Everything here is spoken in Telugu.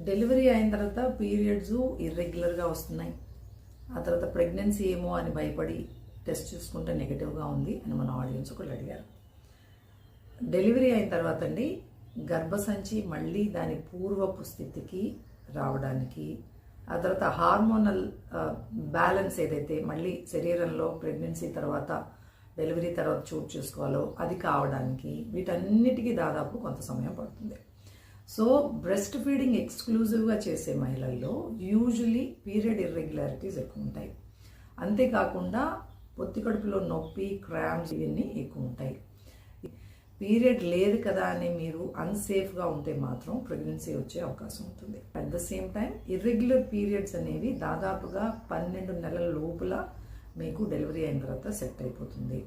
డెలివరీ అయిన తర్వాత పీరియడ్స్ ఇర్రెగ్యులర్గా వస్తున్నాయి. ఆ తర్వాత ప్రెగ్నెన్సీ ఏమో అని భయపడి టెస్ట్ చూసుకుంటే నెగిటివ్గా ఉంది అని మన ఆడియన్స్ ఒకళ్ళు అడిగారు. డెలివరీ అయిన తర్వాత అండి గర్భసంచి మళ్ళీ దాని పూర్వపు స్థితికి రావడానికి, ఆ తర్వాత హార్మోనల్ బ్యాలెన్స్ ఏదైతే మళ్ళీ శరీరంలో ప్రెగ్నెన్సీ తర్వాత డెలివరీ తర్వాత చోటు చేసుకోవాలో అది కావడానికి వీటన్నిటికీ దాదాపు కొంత సమయం పడుతుంది. సో బ్రెస్ట్ ఫీడింగ్ ఎక్స్క్లూజివ్గా చేసే మహిళల్లో యూజువలీ పీరియడ్ ఇర్రెగ్యులారిటీస్ ఎక్కువ ఉంటాయి. అంతేకాకుండా పొత్తి కడుపులో నొప్పి, క్రాంప్స్ ఇవన్నీ ఎక్కువ ఉంటాయి. పీరియడ్ లేదు కదా అని మీరు అన్సేఫ్గా ఉంటే మాత్రం ప్రెగ్నెన్సీ వచ్చే అవకాశం ఉంటుంది. At the same time irregular periods అనేవి దాదాపుగా 12 నెలల లోపల మీకు డెలివరీ అయిన తర్వాత సెట్ అయిపోతుంది.